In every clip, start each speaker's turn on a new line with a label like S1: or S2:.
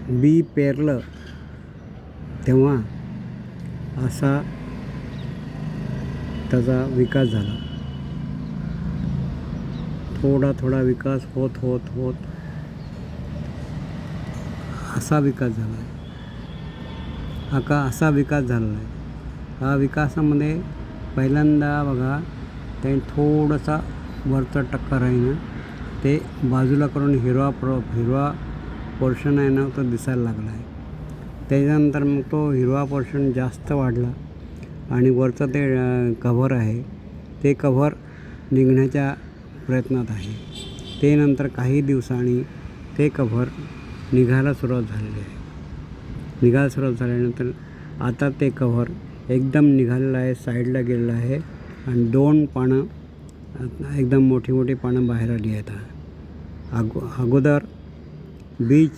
S1: बी पेरलं तेव्हा असा त्याचा विकास झाला. थोडा थोडा विकास होत होत होत असा विकास झाला आहे. असा विकास झालेला आहे. हा विकासामध्ये पहिल्यांदा बघा ते थोडंसा वरचा टक्कर आहे ना ते बाजूला करून हिरवा पोर्शन आहे ना तो दिसायला लागला आहे. त्याच्यानंतर मग तो हिरवा पोर्शन जास्त वाढला आणि वरचं ते कव्हर आहे ते कव्हर निघण्याच्या प्रयत्नात आहे. ते नंतर काही दिवसांनी ते कव्हर निघायला सुरुवात झालेली आहे. निघायला सुरुवात झाल्यानंतर आता ते कव्हर एकदम निघालेलं आहे, साईडला गेलेलं आहे आणि 2 पानं एकदम मोठी मोठी पानं बाहेर आली आहेत. अगोदर बीज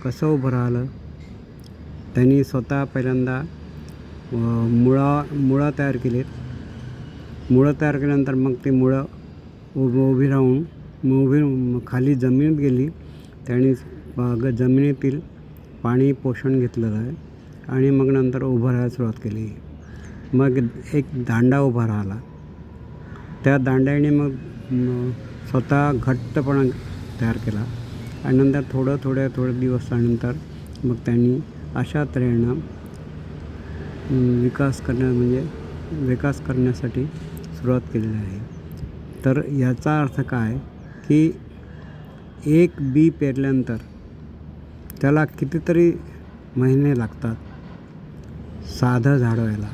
S1: कसं उभं राहिलं त्यांनी स्वतः पहिल्यांदा मुळं तयार केलीत. मुळं तयार केल्यानंतर मग ती मुळं उभी राहून खाली जमिनीत गेली. त्यांनी जमिनीतील पाणी पोषण घेतलेलं आहे आणि मग नंतर उभं राहायला सुरुवात केली. मग एक दांडा उभा राहिला. त्या दांड्याने मग स्वतः घट्टपणा तयार केला आणि नंतर थोडे दिवसानंतर मग त्यांनी अशा तऱ्हेनं विकास करण्यासाठी सुरुवात केलेली आहे. तर याचा अर्थ काय की एक बी पेरल्यानंतर त्याला कितीतरी महिने लागतात साधं झाड व्हायला.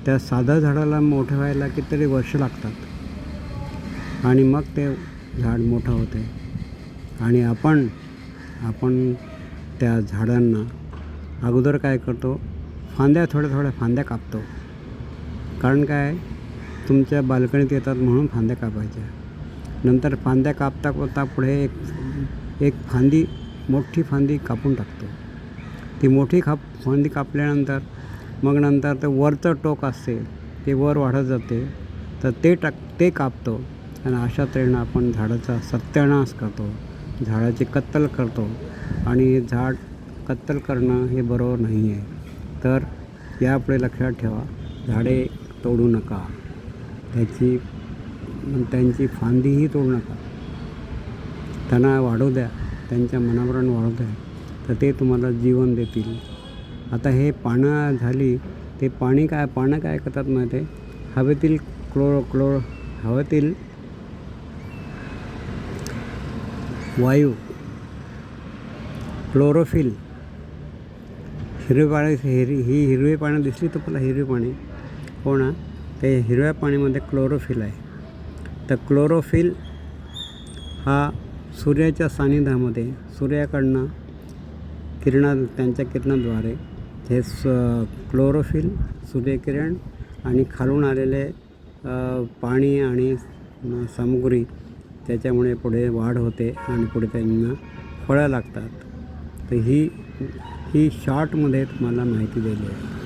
S1: त्या साधं झाडाला मोठं व्हायला कितीतरी वर्ष लागतात आणि मग ते झाड मोठं होते. आणि आपण त्या झाडांना अगोदर काय करतो, थोड्या फांद्या कापतो. कारण काय, तुमच्या बाल्कनीत येतात म्हणून फांद्या कापायच्या. नंतर फांद्या कापता पुढे एक मोठी फांदी कापून टाकतो. ती मोठी फांदी कापल्यानंतर मग नंतर ते वरचं टोक असते ते वर वाढत जाते तर ते कापतो आणि अशा तऱ्हेनं आपण झाडाचा सत्यानाश करतो, झाडाची कत्तल करतो. आणि झाड कत्तल करणं हे बरोबर नाही आहे. तर यापुढे लक्षात ठेवा, झाडे तोडू नका, त्यांची फांदीही तोडू नका. त्यांना वाढू द्या, त्यांच्या मनाप्रमाणे वाढू द्या, तर ते तुम्हाला जीवन देतील. आता हे पानं झाली, ते पानं काय करतात माहिती आहे, हवेतील हवेतील वायू क्लोरोफिल, हिरवी पानं दिसली तुम्हाला, हिरवी पाणी हो ना, ते हिरव्या पाण्यामध्ये क्लोरोफिल आहे. तर क्लोरोफिल हा सूर्याच्या सानिध्यामध्ये सूर्याकडनं त्यांच्या किरणाद्वारे हे क्लोरोफिल, सूर्यकिरण आणि खालून आलेले पाणी आणि सामग्री त्याच्यामुळे पुढे वाढ होते आणि पुढे त्यांना फळं लागतात. तर ही शॉर्टमध्ये तुम्हाला माहिती दिली आहे.